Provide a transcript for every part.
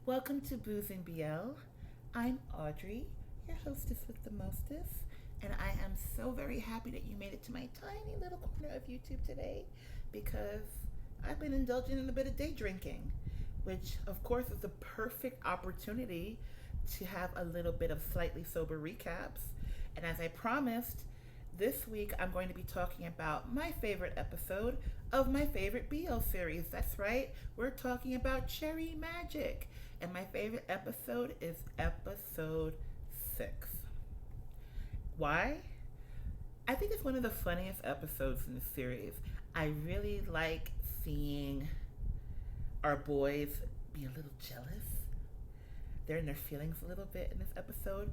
Welcome to Booze and BL. I'm Audrey, your hostess with the mostest, and I am so very happy that you made it to my tiny little corner of YouTube today because I've been indulging in a bit of day drinking, which of course is the perfect opportunity to have a little bit of slightly sober recaps. And as I promised, this week I'm going to be talking about my favorite episode of my favorite BL series. That's right, we're talking about Cherry Magic. And my favorite episode is episode 6. Why? I think it's one of the funniest episodes in the series. I really like seeing our boys be a little jealous. They're in their feelings a little bit in this episode,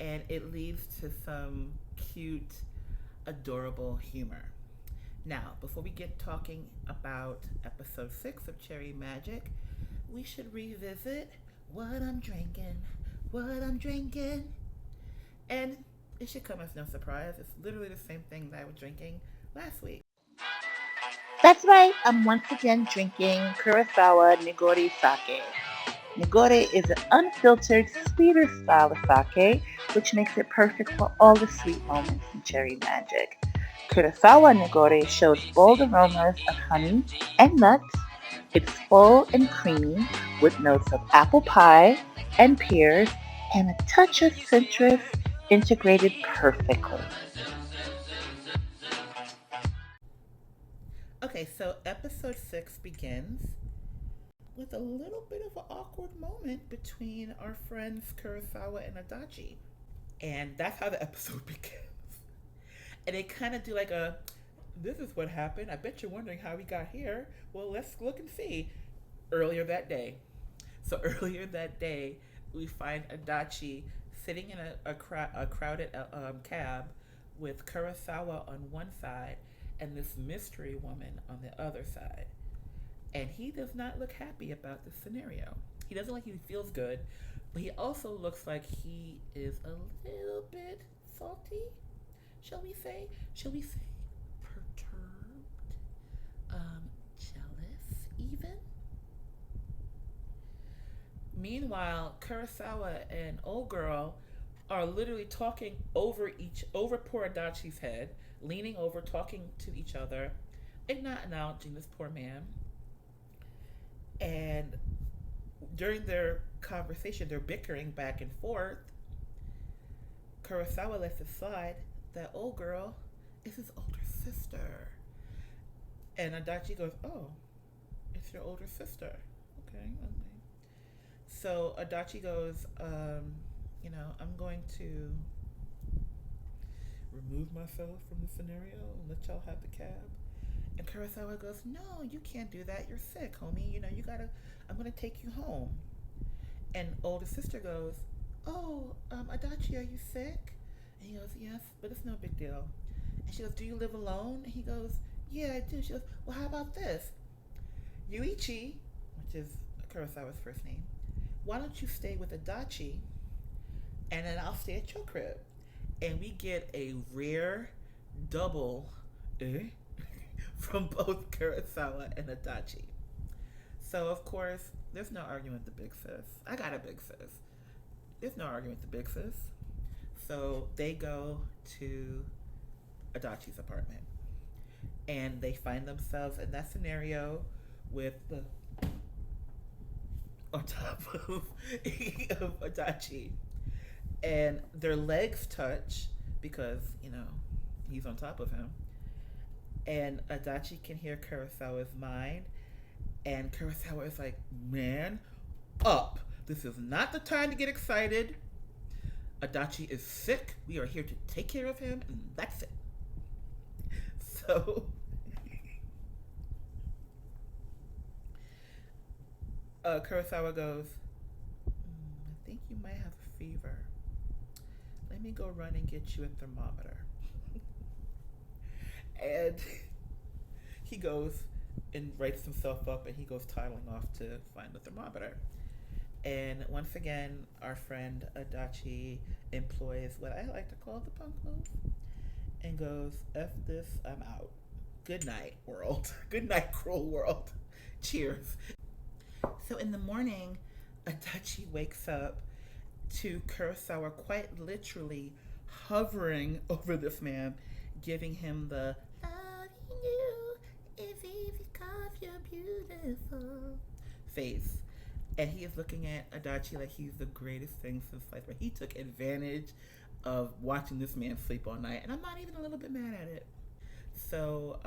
and it leads to some cute, adorable humor. Now, before we get talking about episode 6 of Cherry Magic, we should revisit what I'm drinking, what I'm drinking. And it should come as no surprise. It's literally the same thing that I was drinking last week. That's right, I'm once again drinking Kurosawa Nigori sake. Nigori is an unfiltered, sweeter style of sake, which makes it perfect for all the sweet moments in Cherry Magic. Kurosawa Nigori shows bold aromas of honey and nuts. It's full and creamy with notes of apple pie and pears and a touch of citrus integrated perfectly. Okay, so episode 6 begins with a little bit of an awkward moment between our friends Kurosawa and Adachi. And that's how the episode begins. And they kind of do like a, this is what happened. I bet you're wondering how we got here. Well, let's look and see. Earlier that day. So earlier that day, we find Adachi sitting in a crowded cab with Kurosawa on one side and this mystery woman on the other side. And he does not look happy about this scenario. He doesn't look like he feels good, but he also looks like he is a little bit salty, shall we say? Shall we say perturbed? Jealous, even? Meanwhile, Kurosawa and old girl are literally talking over poor Adachi's head, leaning over, talking to each other, and not acknowledging this poor man. And during their conversation, they're bickering back and forth. Kurosawa lets it slide that old girl is his older sister. And Adachi goes, "Oh, it's your older sister. Okay." So Adachi goes, I'm going to remove myself from the scenario and let y'all have the cab. And Kurosawa goes, "No, you can't do that. You're sick, homie. You gotta, I'm gonna take you home." And older sister goes, "Oh, Adachi, are you sick?" And he goes, "Yes, but it's no big deal." And she goes, "Do you live alone?" And he goes, "Yeah, I do." She goes, "Well, how about this? Yuichi," which is Kurosawa's first name, "why don't you stay with Adachi and then I'll stay at your crib?" And we get a rare double eh, from both Kurosawa and Adachi. So, of course, there's no argument with the big sis. I got a big sis. There's no argument with the big sis. So they go to Adachi's apartment. And they find themselves in that scenario with the on top of Adachi. And their legs touch because, he's on top of him. And Adachi can hear Kurosawa's mind. And Kurosawa is like, "Man, up. This is not the time to get excited. Adachi is sick. We are here to take care of him, and that's it." So, Kurosawa goes, "I think you might have a fever. Let me go run and get you a thermometer." And he goes and writes himself up and he goes toddling off to find the thermometer. And once again, our friend Adachi employs what I like to call the punk move and goes, "F this, I'm out. Good night, world. Good night, cruel world. Cheers." So in the morning, Adachi wakes up to Kurosawa quite literally hovering over this man, giving him the "loving you is easy because you're beautiful" face. And he is looking at Adachi like he's the greatest thing since sliced bread. He took advantage of watching this man sleep all night, and I'm not even a little bit mad at it. So,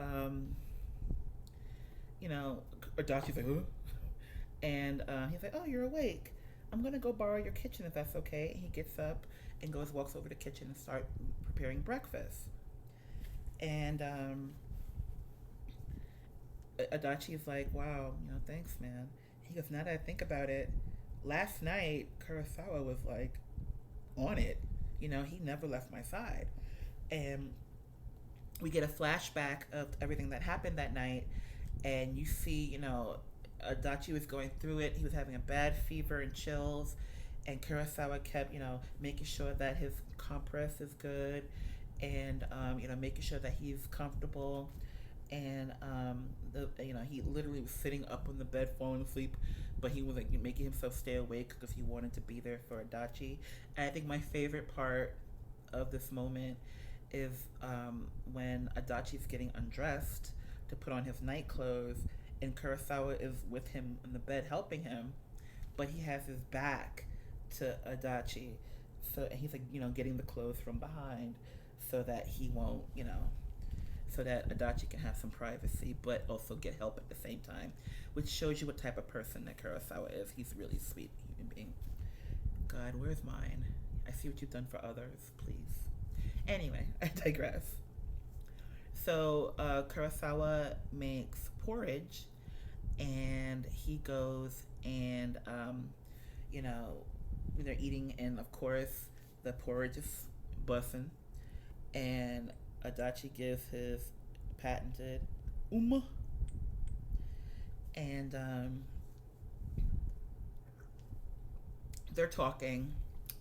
you know, Adachi's like, huh? And he's like, "Oh, you're awake. I'm gonna go borrow your kitchen if that's okay." And he gets up and walks over to the kitchen and start preparing breakfast. And Adachi's like, "Wow, thanks, man." He goes, "Now that I think about it, last night Kurosawa was like on it. He never left my side." And we get a flashback of everything that happened that night, and you see, Adachi was going through it. He was having a bad fever and chills, and Kurosawa kept, making sure that his compress is good, and making sure that he's comfortable. And he literally was sitting up on the bed, falling asleep, but he was like making himself stay awake because he wanted to be there for Adachi. And I think my favorite part of this moment is when Adachi's getting undressed to put on his night clothes, and Kurosawa is with him in the bed helping him, but he has his back to Adachi. So and he's like, getting the clothes from behind so that he won't, so that Adachi can have some privacy, but also get help at the same time, which shows you what type of person that Kurosawa is. He's a really sweet human being. God, where's mine? I see what you've done for others, please. Anyway, I digress. So Kurosawa makes porridge, and he goes and they're eating, and of course the porridge is bussin', and Adachi gives his patented umma, and they're talking,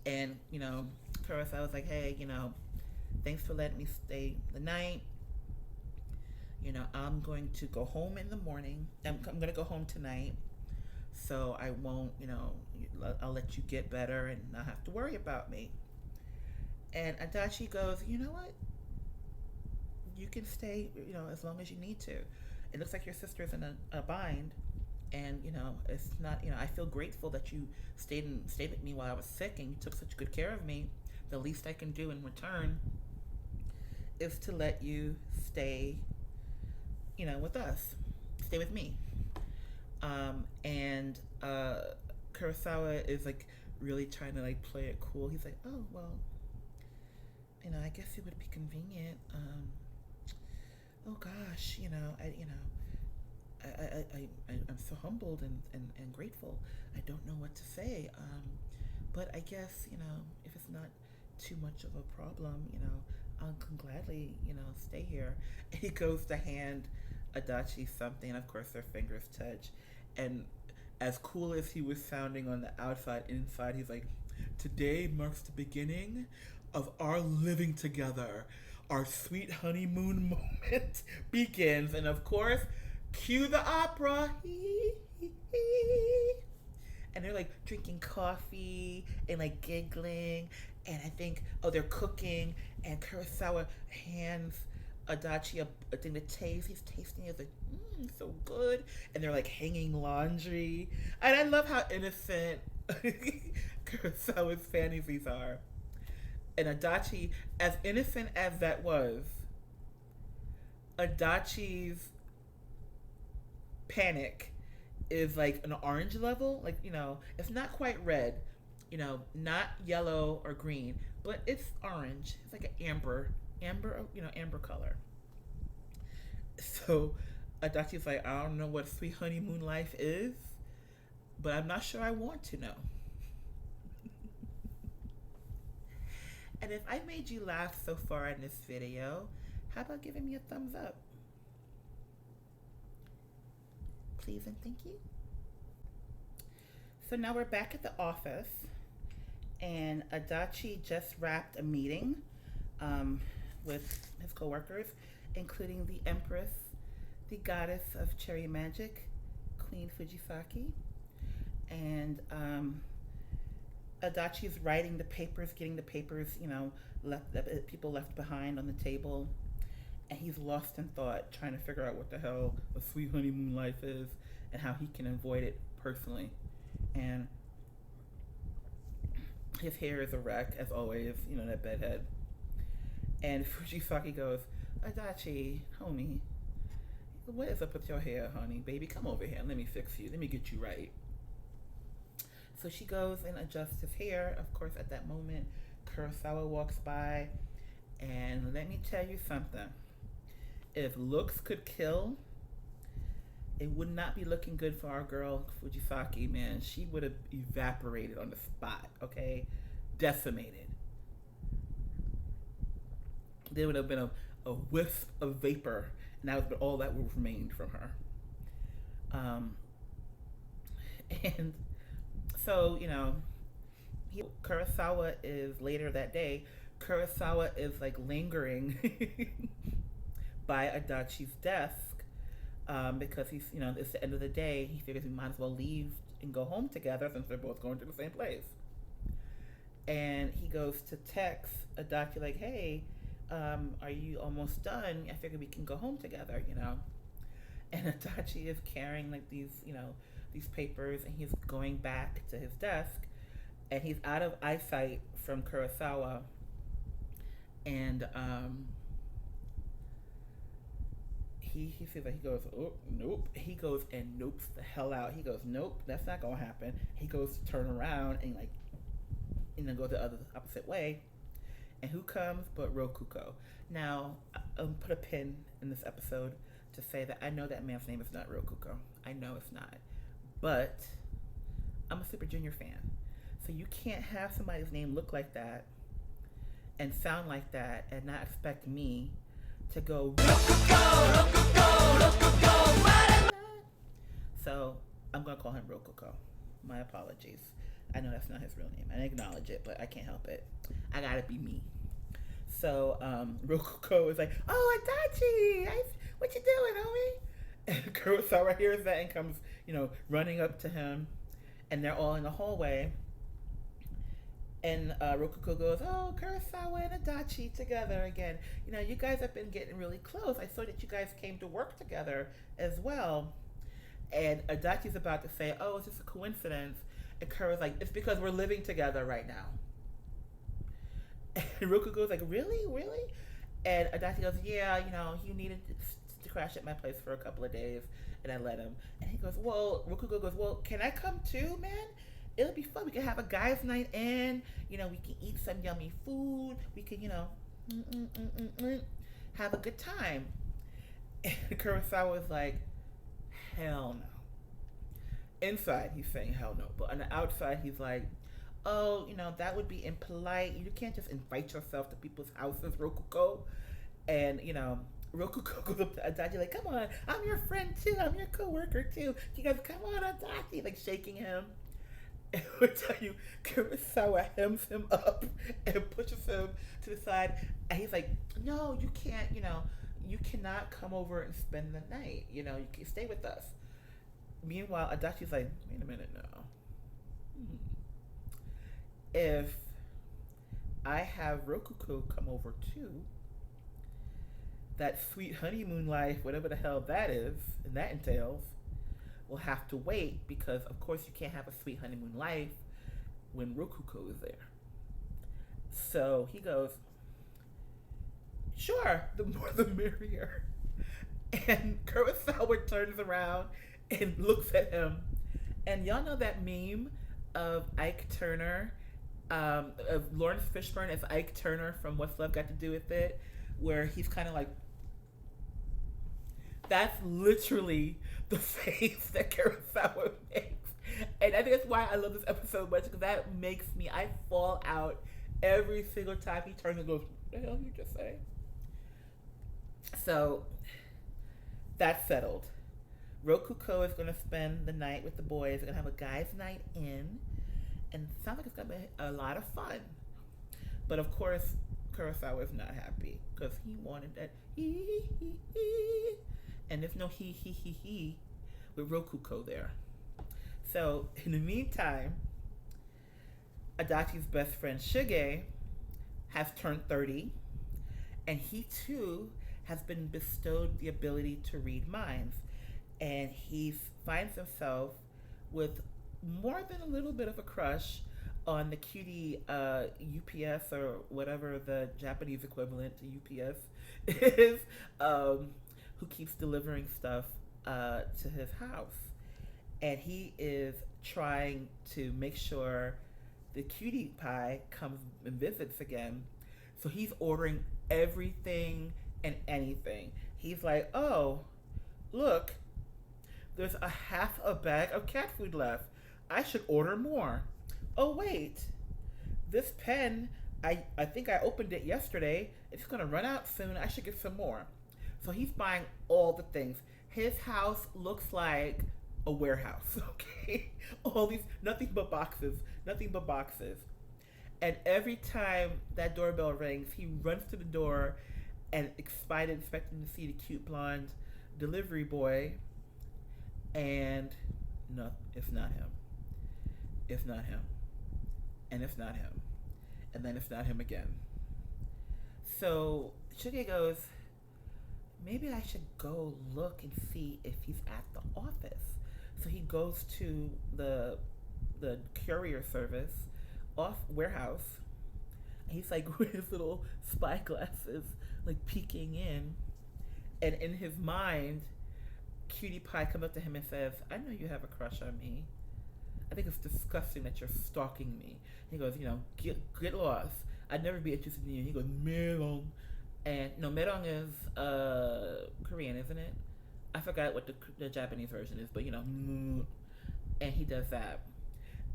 and Kurosawa's like, "Hey, thanks for letting me stay the night. I'm going to go home in the morning. I'm going to go home tonight, so I won't, I'll let you get better and not have to worry about me." And Adachi goes, "You know what? You can stay, as long as you need to. It looks like your sister's in a bind, and it's not. I feel grateful that you stayed with me while I was sick, and you took such good care of me. The least I can do in return is to let you stay, with us, stay with me." And Kurosawa is like really trying to like play it cool. He's like, "Oh well, I guess it would be convenient. Oh gosh, I'm so humbled and grateful. I don't know what to say. But I guess, if it's not too much of a problem, I can gladly, stay here." And he goes to hand Adachi something, and of course their fingers touch. And as cool as he was sounding on the outside, inside, he's like, "Today marks the beginning of our living together. Our sweet honeymoon moment begins." And of course, cue the opera. And they're like drinking coffee and like giggling. And I think, oh, they're cooking. And Kurosawa hands Adachi a thing to taste. He's tasting it, like, so good. And they're like hanging laundry. And I love how innocent Kurosawa's fantasies are. And Adachi, as innocent as that was, Adachi's panic is like an orange level. Like, it's not quite red, not yellow or green, but it's orange. It's like an amber color. So Adachi's like, "I don't know what sweet honeymoon life is, but I'm not sure I want to know." And if I made you laugh so far in this video, how about giving me a thumbs up? Please and thank you. So now we're back at the office, and Adachi just wrapped a meeting with his coworkers, including the Empress, the goddess of cherry magic, Queen Fujisaki. And Adachi's writing the papers, getting the papers, left people left behind on the table, and he's lost in thought, trying to figure out what the hell a sweet honeymoon life is and how he can avoid it personally. And his hair is a wreck, as always, that bedhead. And Fujisaki goes, Adachi, homie, what is up with your hair, honey? Baby, come over here. Let me fix you. Let me get you right. So she goes and adjusts his hair. Of course, at that moment, Kurosawa walks by. And let me tell you something. If looks could kill, it would not be looking good for our girl Fujisaki, man. She would have evaporated on the spot, okay? Decimated. There would have been a wisp of vapor, and that would have been all that would have remained from her. And so, Kurosawa is later that day. Kurosawa is like lingering by Adachi's desk because he's, it's the end of the day. He figures he might as well leave and go home together since they're both going to the same place. And he goes to text Adachi like, hey, are you almost done? I figure we can go home together, And Adachi is carrying like these papers, and he's going back to his desk, and he's out of eyesight from Kurosawa. And he sees that, he goes, oh, nope. He goes and nopes the hell out. He goes, nope, that's not gonna happen. He goes to turn around and then go the opposite way. And who comes but Rokuko? Now, I'll put a pin in this episode to say that I know that man's name is not Rokuko. I know it's not. But I'm a Super Junior fan. So you can't have somebody's name look like that and sound like that and not expect me to go Rokuko, Rokuko, Rokuko. So I'm going to call him Rokuko. My apologies. I know that's not his real name. I acknowledge it, but I can't help it. I gotta be me. So Rokuko is like, oh, Adachi, what you doing, homie? And Kurosawa hears that and comes, running up to him, and they're all in the hallway. And Rokuko goes, oh, Kurosawa and Adachi together again. You guys have been getting really close. I saw that you guys came to work together as well. And Adachi's about to say, oh, it's just a coincidence. And Kuro's like, it's because we're living together right now. And Rokuko's like, really? Really? And Adachi goes, yeah, he needed to crash at my place for a couple of days. And I let him. And he goes, Rokuko goes, well, can I come too, man? It'll be fun. We can have a guys' night in. We can eat some yummy food. We can, have a good time. And Kurosawa's like, hell no. Inside, he's saying hell no. But on the outside, he's like, oh, that would be impolite. You can't just invite yourself to people's houses, Rokuko. And, Rokuko goes up to Adachi like, come on, I'm your friend too. I'm your co-worker too. He goes, come on, Adachi. Like shaking him. And I tell you, Kurosawa hems him up and pushes him to the side. And he's like, no, you can't, you cannot come over and spend the night. You can stay with us. Meanwhile, Adachi's like, wait a minute now. If I have Rokuko come over too, that sweet honeymoon life, whatever the hell that is, and that entails, will have to wait because, of course, you can't have a sweet honeymoon life when Rokuko is there. So he goes, sure, the more the merrier. And Kurosawa turns around and looks at him. And y'all know that meme of Ike Turner, of Lawrence Fishburne as Ike Turner from What's Love Got to Do with It, where he's kind of like, that's literally the face that Kurosawa makes. And I think that's why I love this episode much, because that makes me, I fall out every single time he turns and goes, what the hell you just say? So, that's settled. Rokuko is going to spend the night with the boys. They're going to have a guys' night in. And it sounds like it's going to be a lot of fun. But of course, Kurosawa is not happy because he wanted that he. And there's no he with Rokuko there. So in the meantime, Adachi's best friend Shige has turned 30, and he too has been bestowed the ability to read minds. And he finds himself with more than a little bit of a crush on the cutie UPS or whatever the Japanese equivalent to UPS is, who keeps delivering stuff to his house. And he is trying to make sure the cutie pie comes and visits again. So he's ordering everything and anything. He's like, oh, look, there's a half a bag of cat food left. I should order more. Oh, wait, this pen, I think I opened it yesterday. It's going to run out soon. I should get some more. So he's buying all the things. His house looks like a warehouse, okay? All these, nothing but boxes, nothing but boxes. And every time that doorbell rings, he runs to the door and excited, expecting to see the cute blonde delivery boy. And no, it's not him. It's not him. And it's not him. And then it's not him again. So Shuge goes, maybe I should go look and see if he's at the office. So he goes to the courier service off warehouse, and he's like with his little spy glasses, like peeking in. And in his mind, Cutie Pie comes up to him and says, I know you have a crush on me. I think it's disgusting that you're stalking me. He goes, get lost. I'd never be interested in you. He goes, Merong. And no, Merong is Korean, isn't it? I forgot what the Japanese version is, but and he does that.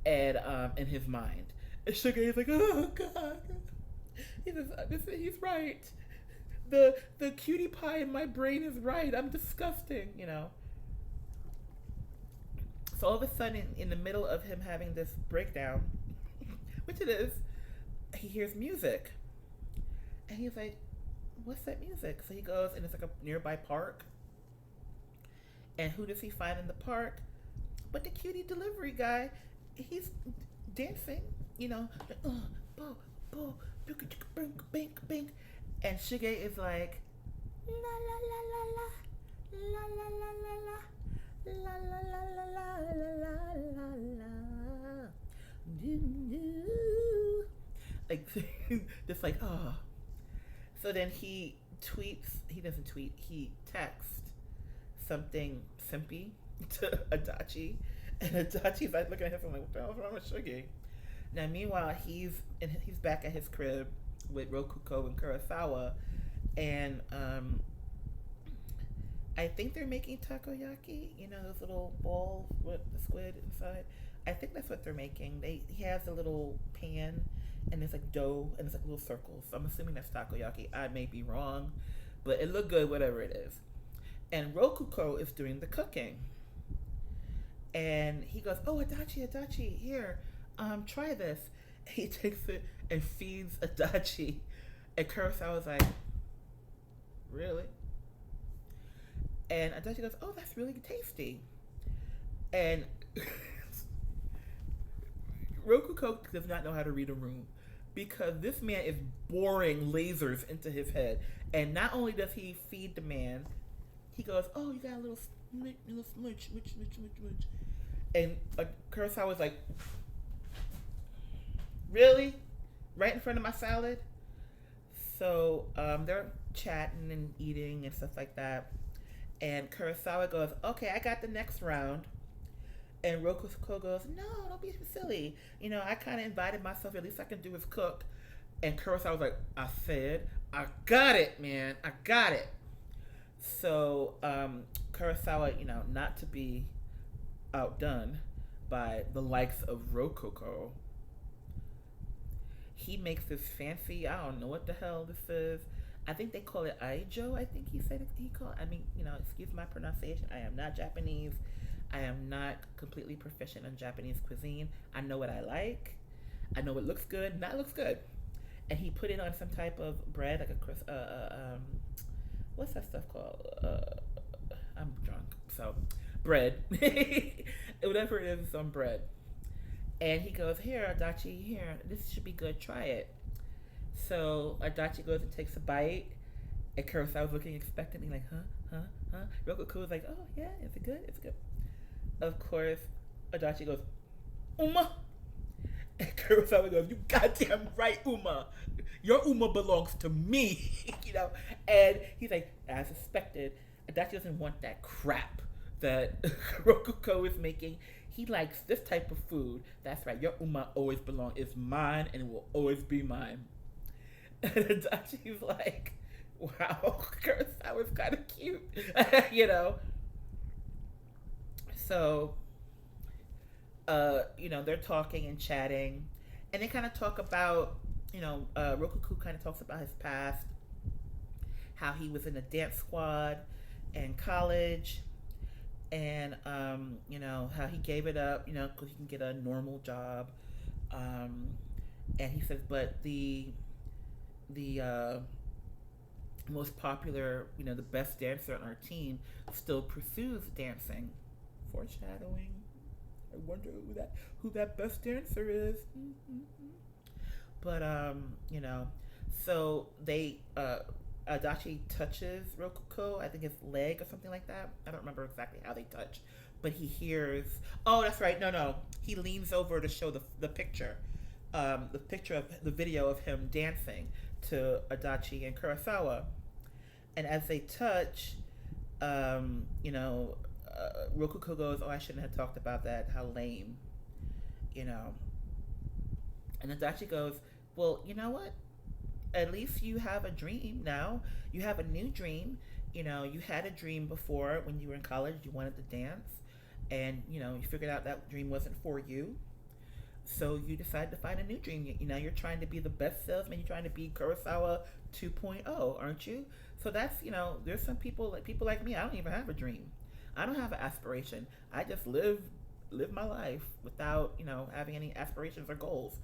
And in his mind, and Sugar is like, oh God, he's right. The cutie pie in my brain is right. I'm disgusting, So all of a sudden, in the middle of him having this breakdown, which it is, he hears music, and he's like, "What's that music?" So he goes, and it's like a nearby park. And who does he find in the park? But the cutie delivery guy. He's dancing, bo, bo, bink, bink, bink. And Shige is like, la la la la la, la la la la la. La la la la la la la la. Like just like oh. So then he tweets. He doesn't tweet. He texts something simpy to Adachi, and Adachi's like looking at him like, what the hell's wrong with Shuggy? Now meanwhile he's back at his crib with Rokuko and Kurosawa, and I think they're making takoyaki, those little balls with the squid inside. I think that's what they're making. He has a little pan, and it's like dough, and it's like little circles. So I'm assuming that's takoyaki. I may be wrong, but it looked good, whatever it is. And Rokuko is doing the cooking. And he goes, oh, Adachi, here, try this. He takes it and feeds Adachi. And Kurosawa's like, really? And Adachi goes, oh, that's really tasty. And Rokuko does not know how to read a room, because this man is boring lasers into his head. And not only does he feed the man, he goes, oh, you got a little smooch. And Kurosawa's like, really? Right in front of my salad? So they're chatting and eating and stuff like that. And Kurosawa goes, okay, I got the next round. And Rokuko goes, no, don't be silly. I kind of invited myself. At least I can do is cook. And Kurosawa's like, I said, I got it, man. I got it. So Kurosawa, not to be outdone by the likes of Rokuko, he makes this fancy, I don't know what the hell this is. I think they call it aijo. I think he said it, excuse my pronunciation. I am not Japanese. I am not completely proficient in Japanese cuisine. I know what I like. I know what looks good. Not looks good. And he put it on some type of bread, like what's that stuff called? I'm drunk, so bread. Whatever it is, some bread. And he goes, here, Adachi, here, this should be good, try it. So Adachi goes and takes a bite, and Kurosawa's looking expectantly like, huh? Rokuko's like, oh yeah, is it good? It's good. Of course, Adachi goes, Uma! And Kurosawa goes, you goddamn right, Uma! Your Uma belongs to me, And he's like, as suspected, Adachi doesn't want that crap that Rokuko is making. He likes this type of food. That's right, your Uma always belongs. It's mine and it will always be mine. And Adachi's like, wow, Kurosawa's kind of cute, So, they're talking and chatting, and they kind of talk about, Rokuku kind of talks about his past, how he was in a dance squad in college, and how he gave it up, because he can get a normal job, and he says, but the most popular, the best dancer on our team still pursues dancing. Foreshadowing. I wonder who that best dancer is. But so they Adachi touches Rokuko, I think his leg or something like that. I don't remember exactly how they touch, but he hears. Oh, that's right. No. He leans over to show the picture, the picture of the video of him dancing to Adachi and Kurosawa, and as they touch, Rokuko goes, "Oh, I shouldn't have talked about that. How lame," And Adachi goes, "Well, you know what? At least you have a dream now. You have a new dream. You had a dream before when you were in college. You wanted to dance, and you figured out that dream wasn't for you. So you decided to find a new dream. You're trying to be the best salesman. You're trying to be Kurosawa 2.0, aren't you? So that's there's some people like me. I don't even have a dream. I don't have an aspiration. I just live my life without having any aspirations or goals."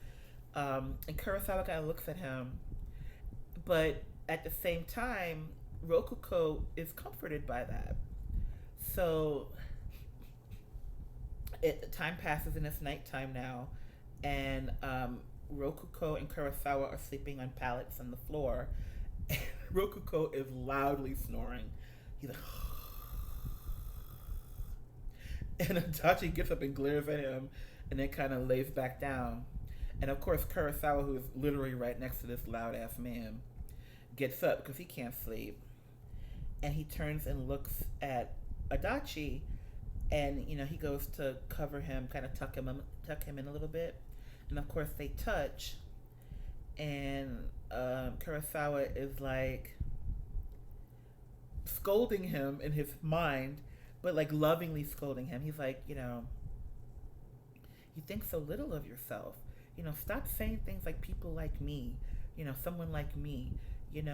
And Kurosawa kind of looks at him, but at the same time, Rokuko is comforted by that. So time passes and it's nighttime now, and Rokuko and Kurosawa are sleeping on pallets on the floor. And Rokuko is loudly snoring. He's like, and Adachi gets up and glares at him, and then kind of lays back down. And of course, Kurosawa, who is literally right next to this loud ass man, gets up because he can't sleep, and he turns and looks at Adachi, and he goes to cover him, kind of tuck him in a little bit, and of course they touch, and Kurosawa is like scolding him in his mind, but like lovingly scolding him. He's like, you think so little of yourself. Stop saying things like people like me, someone like me, you're,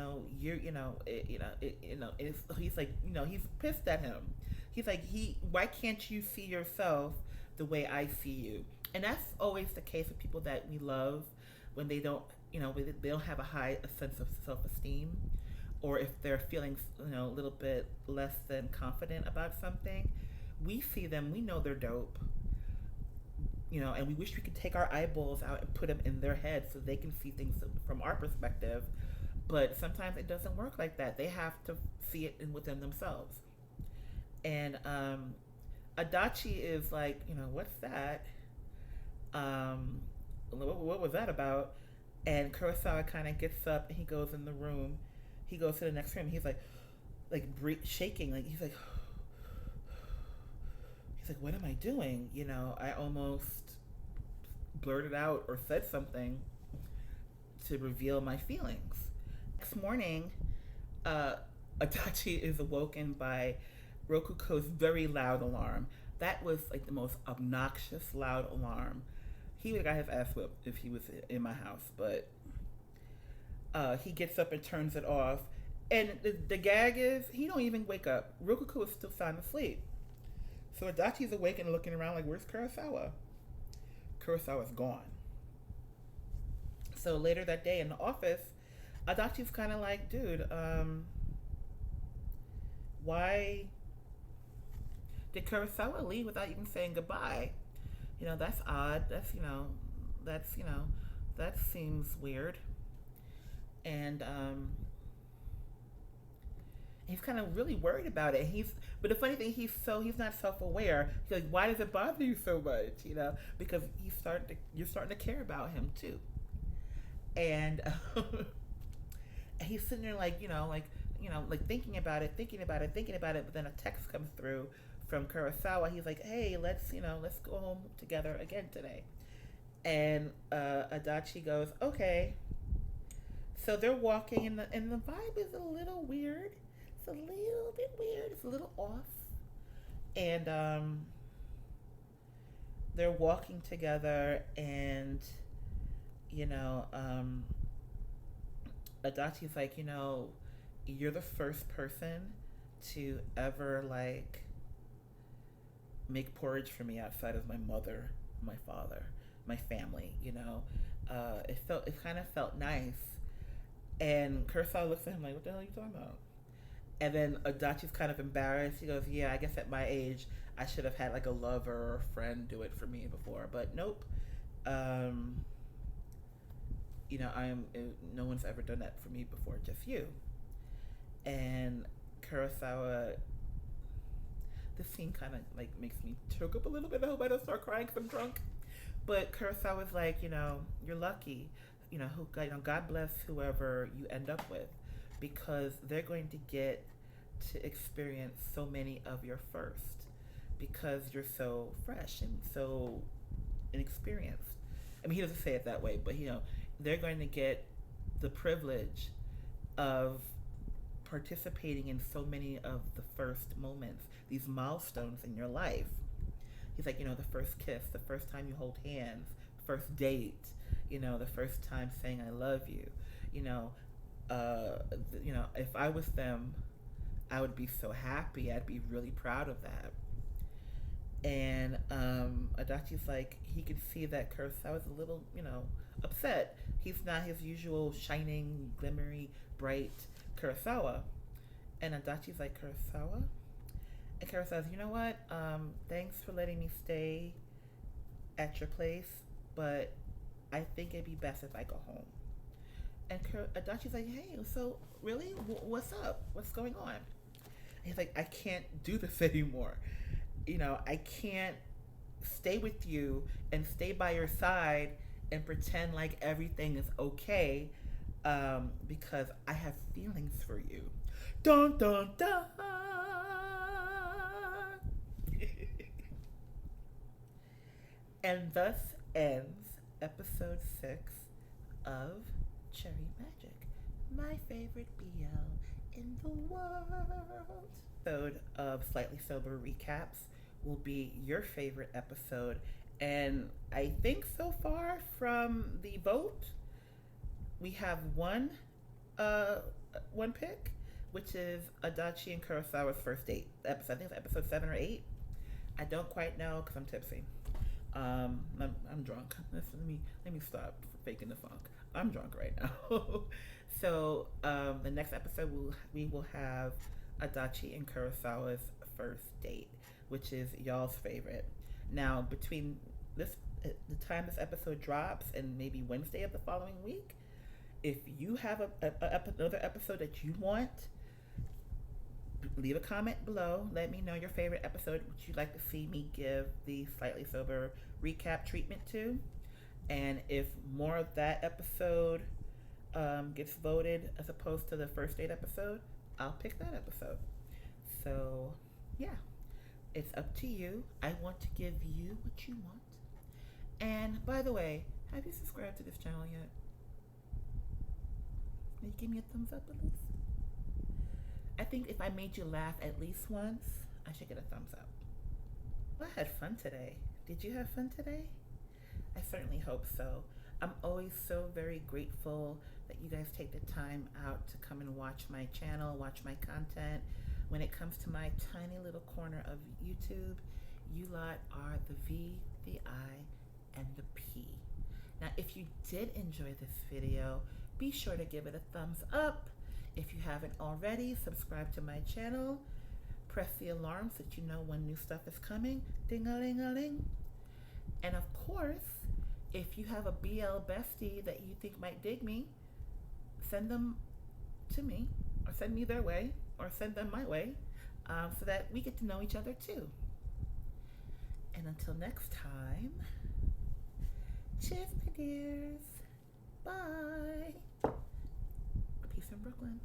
he's like, he's pissed at him. He's like, why can't you see yourself the way I see you? And that's always the case with people that we love when they don't, they don't have a sense of self-esteem, or if they're feeling, a little bit less than confident about something. We see them, we know they're dope. And we wish we could take our eyeballs out and put them in their head so they can see things from our perspective. But sometimes it doesn't work like that. They have to see it within themselves. And Adachi is like, what's that? What was that about? And Kurosawa kind of gets up and he goes in the room. He goes to the next room. He's like shaking. He's like, what am I doing? I almost blurted out or said something to reveal my feelings. Next morning, Adachi is awoken by Rokuko's very loud alarm. That was like the most obnoxious loud alarm. He would have got his ass whipped if he was in my house, but he gets up and turns it off. And the gag is, he don't even wake up. Rokuko is still sound asleep. So Adachi's awake and looking around like, where's Kurosawa? Kurosawa's gone. So later that day in the office, Adachi's kind of like, dude, why did Kurosawa leave without even saying goodbye? That's odd. That's, that seems weird. And he's kind of really worried about it. But the funny thing, he's not self-aware. He's like, why does it bother you so much? Because you're starting to care about him too. And he's sitting there like, like thinking about it. But then a text comes through from Kurosawa. He's like, hey, let's go home together again today. And Adachi goes, okay. So they're walking, and the vibe is a little weird. It's a little bit weird. It's a little off. And they're walking together, and you know, Adachi's like, you're the first person to ever like make porridge for me outside of my mother, my father, my family. It kind of felt nice. And Kurosawa looks at him like, what the hell are you talking about? And then Adachi's kind of embarrassed. He goes, yeah, I guess at my age, I should have had like a lover or a friend do it for me before. But nope. No one's ever done that for me before, just you. And Kurosawa, this scene kind of like makes me choke up a little bit. I hope I don't start crying because I'm drunk. But Kurosawa's like, you're lucky. God bless whoever you end up with, because they're going to get to experience so many of your first, because you're so fresh and so inexperienced. I mean, he doesn't say it that way, but they're going to get the privilege of participating in so many of the first moments, these milestones in your life. He's like, the first kiss, the first time you hold hands, first date, the first time saying I love you. If I was them, I would be so happy. I'd be really proud of that. And Adachi's like, he could see that Kurosawa's a little, upset. He's not his usual shining, glimmery, bright Kurosawa. And Adachi's like, Kurosawa? And Kurosawa's, you know what? Thanks for letting me stay at your place, but I think it'd be best if I go home. And Adachi's like, hey, so really? What's up? What's going on? And he's like, I can't do this anymore. I can't stay with you and stay by your side and pretend like everything is okay, because I have feelings for you. Dun dun dun! And thus ends episode 6 of Cherry Magic, my favorite BL in the world. Episode of Slightly Sober Recaps will be your favorite episode, and I think so far from the vote, we have one pick, which is Adachi and Kurosawa's first date episode. I think it's episode 7 or 8. I don't quite know because I'm tipsy. I'm drunk. Let me stop faking the funk. I'm drunk right now. So the next episode we will have Adachi and Kurosawa's first date, which is y'all's favorite. Now, between the time this episode drops and maybe Wednesday of the following week, if you have another episode that you want, leave a comment below. Let me know your favorite episode, which you'd like to see me give the Slightly Sober recap treatment to. And if more of that episode gets voted as opposed to the first date episode, I'll pick that episode. So, yeah, it's up to you. I want to give you what you want. And by the way, have you subscribed to this channel yet? Will you give me a thumbs up at least? I think if I made you laugh at least once, I should get a thumbs up. Well, I had fun today. Did you have fun today? I certainly hope so. I'm always so very grateful that you guys take the time out to come and watch my channel, watch my content. When it comes to my tiny little corner of YouTube, you lot are the V, the I, and the P. Now, if you did enjoy this video, be sure to give it a thumbs up. If you haven't already, subscribe to my channel. press the alarm so that you know when new stuff is coming. Ding-a-ling-a-ling. And of course, if you have a BL bestie that you think might dig me, send them to me, or send me their way, or send them my way, so that we get to know each other too. And until next time, cheers, my dears. Bye. Peace from Brooklyn.